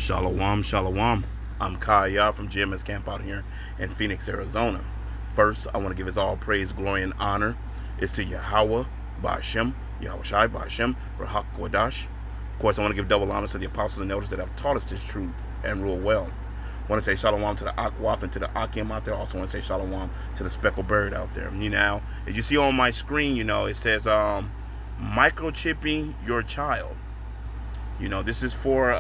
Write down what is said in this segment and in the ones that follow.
Shalom, shalom. I'm Kaya from GMS Camp out here in Phoenix, Arizona. First, I want to give his all praise, glory, and honor is to Yahweh, Ba'ashem, Yahweh Shai, Ba'ashem, Rahak Kodash. Of course, I want to give double honors to the apostles and elders that have taught us this truth and rule well. I want to say shalom to the Akwaf and to the Akim out there. Also want to say shalom to the speckled bird out there. As you see on my screen, it says microchipping your child. This is for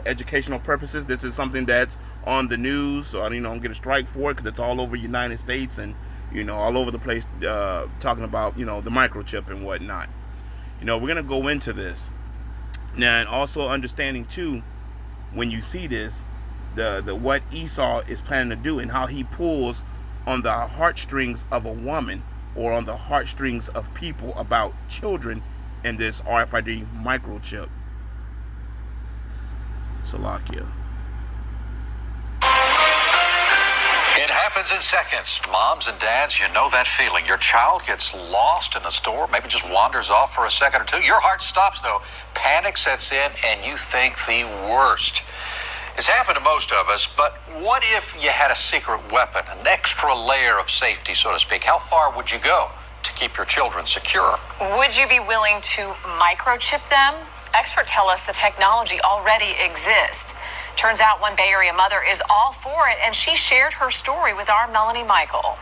educational purposes. This is something that's on the news, so I don't get a strike for it because it's all over the United States and all over the place talking about the microchip and whatnot. We're gonna go into this now, and also understanding too, when you see this, the what Esau is planning to do and how he pulls on the heartstrings of a woman or on the heartstrings of people about children in this RFID microchip. Salakia. It happens in seconds. Moms and dads, you know that feeling. Your child gets lost in a store, maybe just wanders off for a second or two. Your heart stops, though. Panic sets in, and you think the worst. It's happened to most of us, but what if you had a secret weapon, an extra layer of safety, so to speak? How far would you go to keep your children secure? Would you be willing to microchip them? Experts tell us the technology already exists. Turns out one Bay Area mother is all for it, and she shared her story with our Melanie Michael.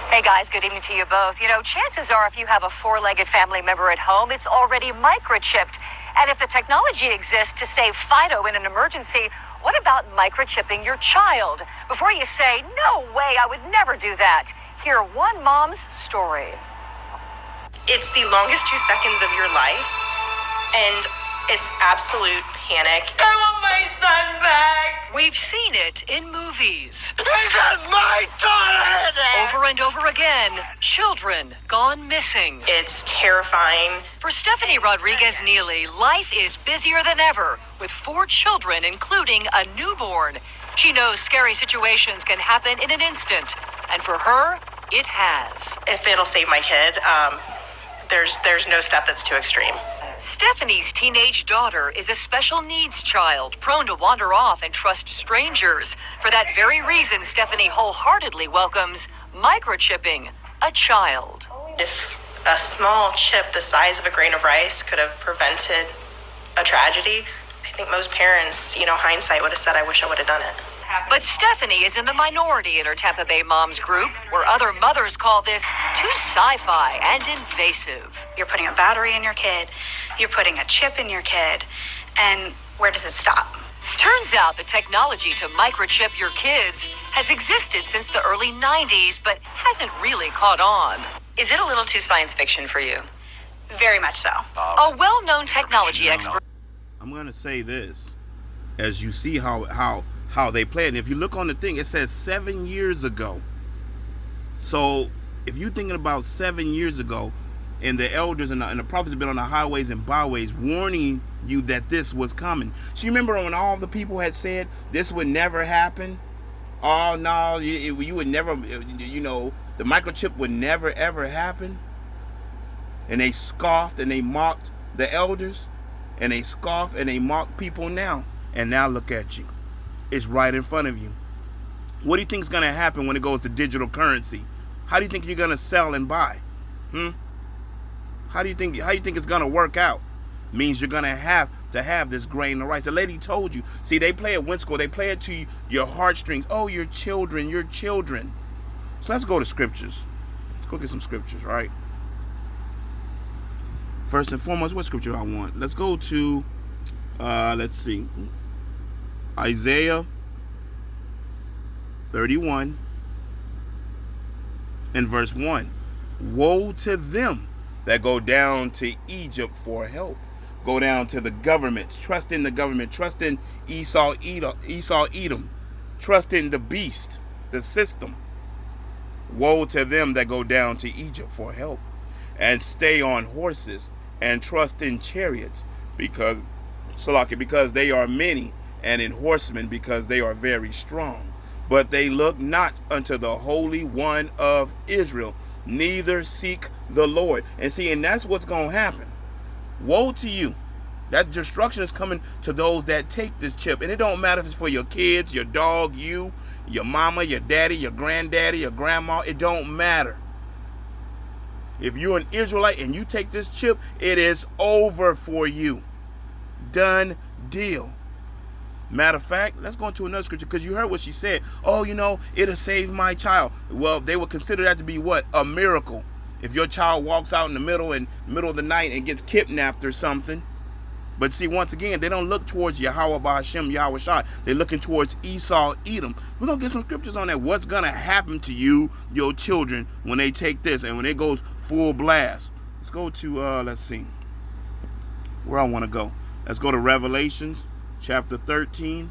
Hey guys, good evening to you both. Chances are if you have a four-legged family member at home, it's already microchipped. And if the technology exists to save Fido in an emergency, what about microchipping your child? Before you say, no way, I would never do that, hear one mom's story. It's the longest 2 seconds of your life. And it's absolute panic. I want my son back. We've seen it in movies. Is that my daughter? Over and over again, children gone missing. It's terrifying. For Stephanie Rodriguez Neely, life is busier than ever, with 4 children, including a newborn. She knows scary situations can happen in an instant, and for her, it has. If it'll save my kid, there's no step that's too extreme. Stephanie's teenage daughter is a special needs child, prone to wander off and trust strangers. For that very reason, Stephanie wholeheartedly welcomes microchipping a child. If a small chip the size of a grain of rice could have prevented a tragedy, I think most parents, hindsight would have said, I wish I would have done it. But Stephanie is in the minority in her Tampa Bay moms group, where other mothers call this too sci-fi and invasive. You're putting a battery in your kid, you're putting a chip in your kid, and where does it stop? Turns out the technology to microchip your kids has existed since the early 90s, but hasn't really caught on. Is it a little too science fiction for you? Very much so. A well-known technology expert. I'm going to say this. As you see how they play it, and if you look on the thing, it says 7 years ago. So if you're thinking about 7 years ago, and the elders and the prophets have been on the highways and byways warning you that this was coming. So you remember when all the people had said this would never happen? Oh no, you would never, the microchip would never ever happen. And they scoffed and they mocked the elders, and they scoff and they mock people now. And now look at you. It's right in front of you. What do you think is going to happen when it goes to digital currency? How do you think you're going to sell and buy? How do you think it's going to work out? Means you're going to have this grain of rice. The lady told you. See, they play it Windscore. They play it to your heartstrings. Oh, your children, your children. So let's go to scriptures. Let's go get some scriptures, right? First and foremost, what scripture I want? Let's go to, let's see. Isaiah 31 and verse 1. Woe to them that go down to Egypt for help. Go down to the governments. Trust in the government. Trust in Esau Edom. Trust in the beast, the system. Woe to them that go down to Egypt for help and stay on horses and trust in chariots because they are many, and in horsemen because they are very strong. But they look not unto the Holy One of Israel, neither seek the Lord. And that's what's going to happen. Woe to you That destruction is coming to those that take this chip. And it don't matter if it's for your kids, your dog, you, your mama, your daddy, your granddaddy, your grandma. It don't matter. If you're an Israelite and you take this chip, it is over for you. Done deal. Matter of fact, let's go into another scripture, because you heard what she said. Oh, it'll save my child. Well, they would consider that to be what? A miracle. If your child walks out in the middle of the night and gets kidnapped or something. But see, once again, they don't look towards Yahweh Ba'Hashem, Yahweh Shai. They're looking towards Esau, Edom. We're going to get some scriptures on that. What's going to happen to you, your children, when they take this and when it goes full blast? Let's go to, let's see, where I want to go. Let's go to Revelations chapter 13.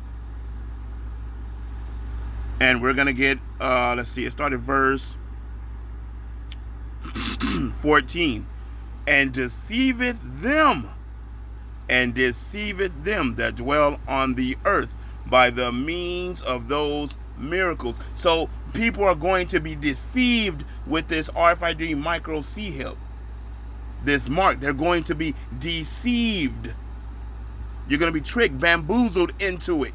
And we're going to get, let's see, it started verse 14. And deceiveth them that dwell on the earth by the means of those miracles. So people are going to be deceived with this RFID micro C-HIP. This mark, they're going to be deceived. You're going to be tricked, bamboozled into it.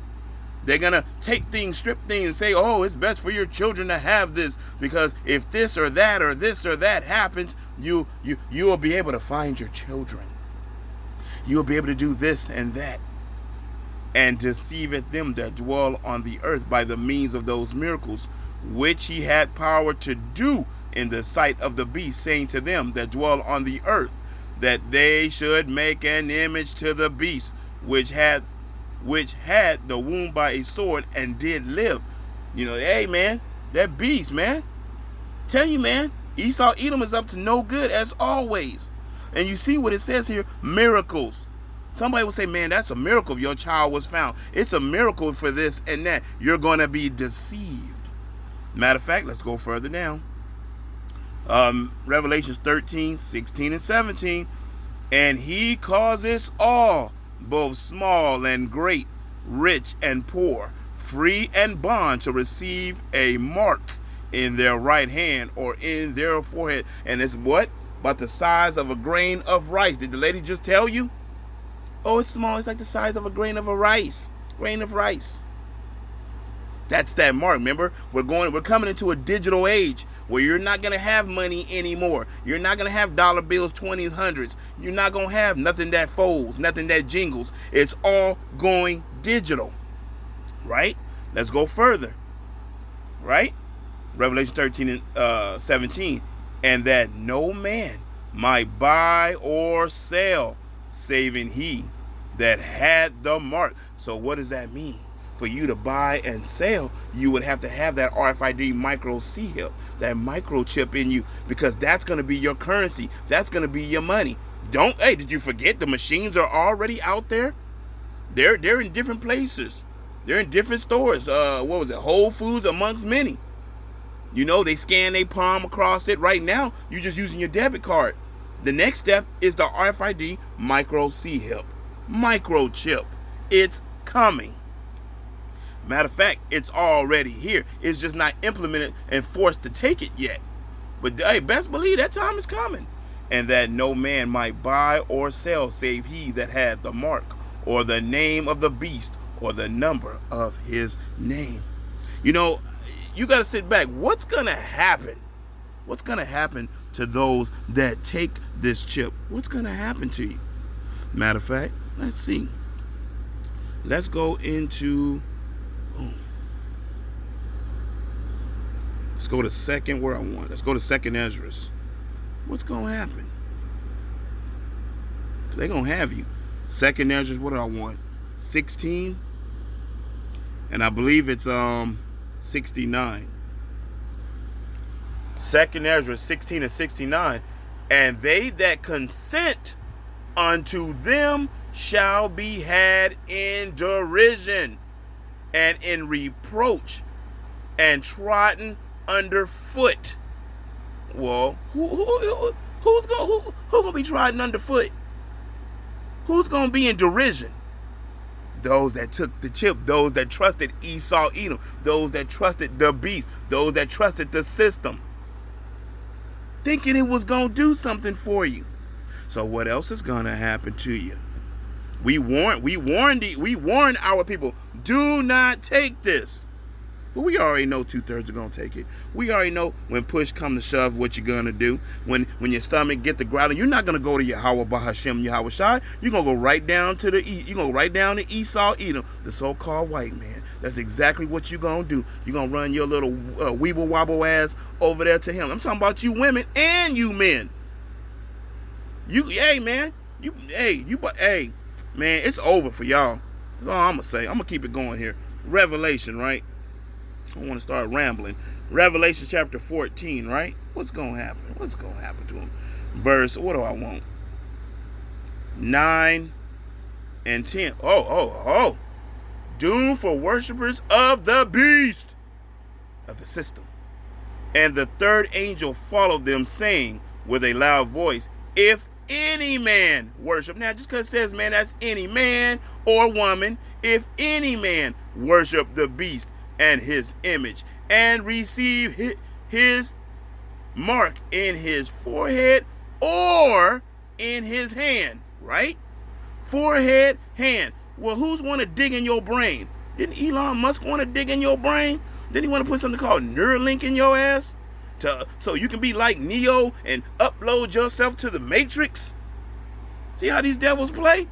They're going to take things, strip things, and say, oh, it's best for your children to have this, because if this or that happens, you will be able to find your children. You'll be able to do this and that. And deceiveth them that dwell on the earth by the means of those miracles, which he had power to do in the sight of the beast, saying to them that dwell on the earth, that they should make an image to the beast, which had the wound by a sword and did live. Hey man, that beast, man. Tell you, man, Esau, Edom is up to no good as always. And you see what it says here, miracles. Somebody will say, man, that's a miracle if your child was found. It's a miracle for this and that. You're going to be deceived. Matter of fact, let's go further down. Revelations 13, 16, and 17. And he causes all, both small and great, rich and poor, free and bond, to receive a mark in their right hand or in their forehead. And it's what? About the size of a grain of rice. Did the lady just tell you? Oh, it's small. It's like the size of a grain of rice. Grain of rice. That's that mark. Remember, we're coming into a digital age where you're not going to have money anymore. You're not going to have dollar bills, 20s, 100s. You're not going to have nothing that folds, nothing that jingles. It's all going digital. Right? Let's go further. Right? Revelation 13 and 17. And that no man might buy or sell, saving he that had the mark. So what does that mean? For you to buy and sell, you would have to have that RFID micro C-HIP, that microchip in you, because that's going to be your currency. That's going to be your money. Hey, did you forget the machines are already out there? They're in different places. They're in different stores. Whole Foods amongst many. They scan their palm across it. Right now, you're just using your debit card. The next step is the RFID micro C-HIP. Microchip. It's coming. Matter of fact, it's already here. It's just not implemented and forced to take it yet. But hey, best believe that time is coming. And that no man might buy or sell save he that had the mark, or the name of the beast, or the number of his name. You got to sit back. What's going to happen? What's going to happen to those that take this chip? What's going to happen to you? Matter of fact, let's see. Let's go into... Let's go to second where I want. Let's go to second Esdras. What's going to happen? They're going to have you. Second Esdras, what do I want? 16. And I believe it's 69. Second Ezra 16 and 69. And they that consent unto them shall be had in derision and in reproach and trodden under foot. Well, who's gonna be trodden underfoot? Who's gonna be in derision? Those that took the chip, those that trusted Esau, Edom, those that trusted the beast, those that trusted the system, thinking it was gonna do something for you. So what else is gonna happen to you? We warn our people, do not take this. But we already know 2/3 are gonna take it. We already know when push come to shove what you're gonna do. When your stomach get the growling, you're not gonna go to Yahweh Bahashem Yahweh Shai. You're gonna go right down to Esau Edom, the so-called white man. That's exactly what you're gonna do. You're gonna run your little weeble wobble ass over there to him. I'm talking about you women and you men. Hey man, man, it's over for y'all. That's all I'm gonna say. I'm gonna keep it going here. Revelation, right? I want to start rambling. Revelation chapter 14, right? What's going to happen? What's going to happen to him? Verse, what do I want? 9 and 10. Oh. Doom for worshipers of the beast, of the system. And the third angel followed them, saying with a loud voice, if any man worship. Now, just because it says man, that's any man or woman. If any man worship the beast and his image, and receive his mark in his forehead or in his hand, right? Forehead, hand. Well, who's want to dig in your brain? Didn't Elon Musk want to dig in your brain? Didn't he want to put something called Neuralink in your ass? So you can be like Neo and upload yourself to the Matrix? See how these devils play?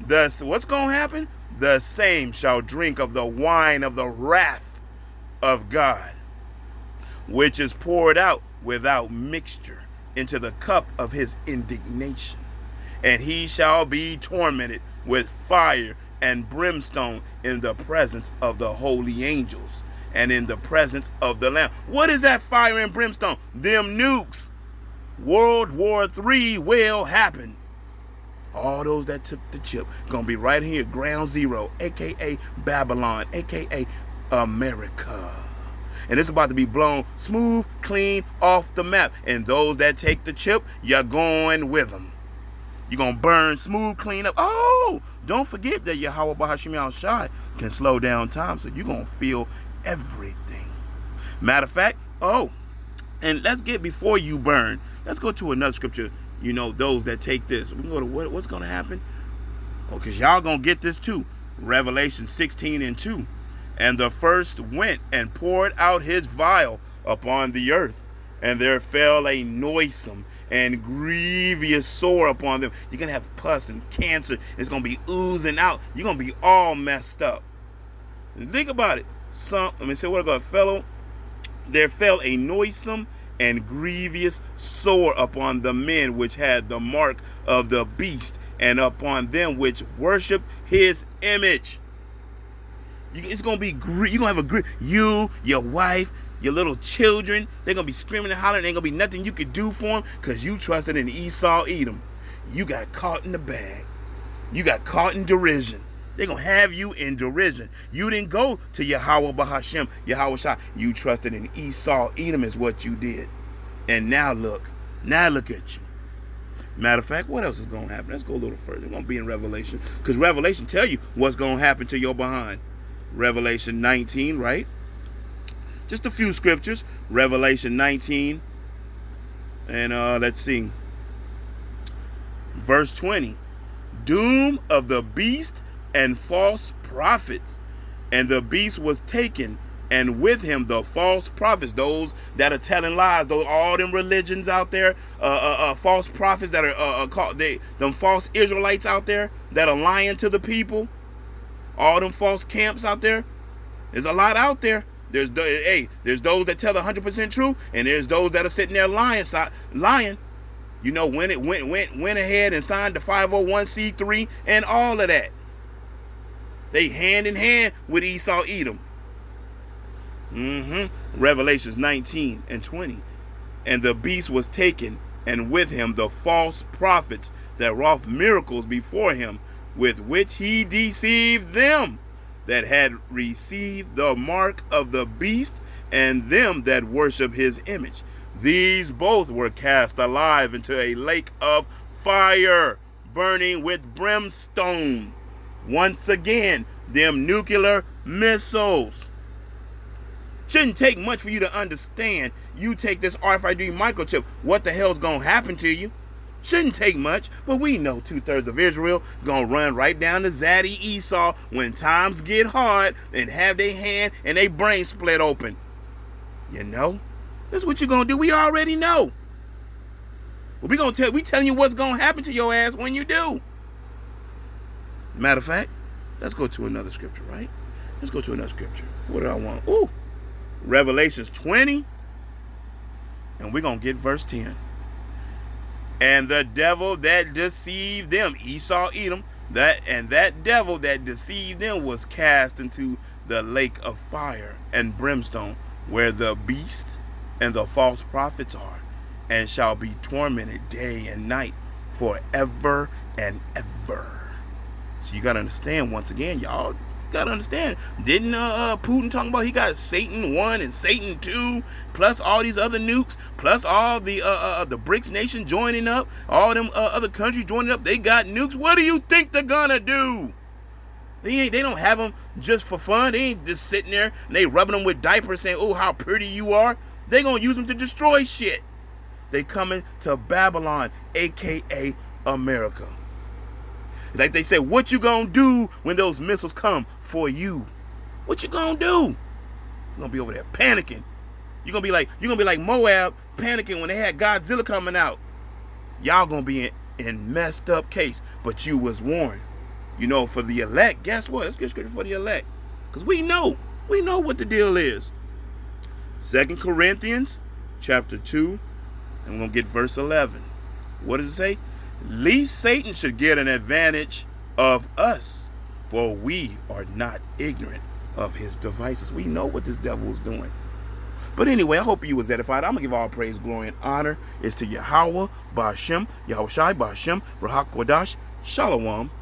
Thus, what's going to happen? The same shall drink of the wine of the wrath of God, which is poured out without mixture into the cup of his indignation. And he shall be tormented with fire and brimstone in the presence of the holy angels and in the presence of the Lamb. What is that fire and brimstone? Them nukes. World War III will happen. All those that took the chip gonna be right here, ground zero, aka Babylon, aka America. And it's about to be blown smooth, clean off the map. And those that take the chip, you're going with them. You're gonna burn smooth, clean up. Oh, don't forget that Yahweh Bahashim Yahweh Shai can slow down time, so you're gonna feel everything. Matter of fact, and let's get before you burn. Let's go to another scripture. You know, those that take this. We can go to what's going to happen? Because y'all going to get this too. Revelation 16 and 2. And the first went and poured out his vial upon the earth. And there fell a noisome and grievous sore upon them. You're going to have pus and cancer. It's going to be oozing out. You're going to be all messed up. And think about it. There fell a noisome and grievous sore upon the men which had the mark of the beast, and upon them which worship his image. It's gonna be you're gonna have you, your wife, your little children. They're gonna be screaming and hollering. Ain't gonna be nothing you could do for them because you trusted in Esau Edom. You got caught in the bag. You got caught in derision. They're going to have you in derision. You didn't go to Yahweh Bahashem, Yahweh Shai. You trusted in Esau Edom is what you did. And now look at you. Matter of fact, what else is going to happen? Let's go a little further. We're going to be in Revelation. Because Revelation tell you what's going to happen to your behind. Revelation 19, right? Just a few scriptures. Revelation 19. And let's see. Verse 20. Doom of the beast and false prophets. And the beast was taken, and with him the false prophets, those that are telling lies, those all them religions out there, false prophets that are called them false Israelites out there that are lying to the people, all them false camps out there. There's a lot out there. There's those that tell 100% true, and there's those that are sitting there lying. You know, when it went ahead and signed the 501c3 and all of that. They hand in hand with Esau Edom. Revelations 19 and 20. And the beast was taken, and with him the false prophets that wrought miracles before him, with which he deceived them that had received the mark of the beast, and them that worship his image. These both were cast alive into a lake of fire, burning with brimstone. Once again, them nuclear missiles. Shouldn't take much for you to understand. You take this RFID microchip, what the hell's going to happen to you? Shouldn't take much, but we know 2/3 of Israel gonna run right down to Zaddy Esau when times get hard and have their hand and they brain split open. You know? That's what you're gonna do. We already know. Well, we telling you what's gonna happen to your ass when you do. Matter of fact, let's go to another scripture, right? Let's go to another scripture. What do I want? Ooh. Revelations 20. And we're gonna get verse 10. And the devil that deceived them, Esau, Edom, that devil that deceived them was cast into the lake of fire and brimstone, where the beast and the false prophets are, and shall be tormented day and night forever and ever. So you gotta understand, once again, y'all gotta understand. Didn't Putin talk about he got Satan 1 and Satan 2, plus all these other nukes, plus all the BRICS nation joining up, all them other countries joining up? They got nukes. What do you think they're gonna do? They don't have them just for fun. They ain't just sitting there and they rubbing them with diapers saying, "Oh, how pretty you are." They gonna use them to destroy shit. They coming to Babylon, aka America. Like they said, what you gonna do when those missiles come for you? What you gonna do? You're gonna be over there panicking. You're gonna be like Moab panicking when they had Godzilla coming out. Y'all gonna be in messed up case, but you was warned. You know, for the elect, guess what? Let's get scripture for the elect. Because we know what the deal is. 2 Corinthians chapter 2, and we're gonna get verse 11. What does it say? Lest Satan should get an advantage of us, for we are not ignorant of his devices. We know what this devil is doing. But anyway, I hope you was edified. I'm going to give all praise, glory, and honor is to Yahweh, Ba'ashem, Yahushai, Ba'ashem, Rahak Wadash, Shalom,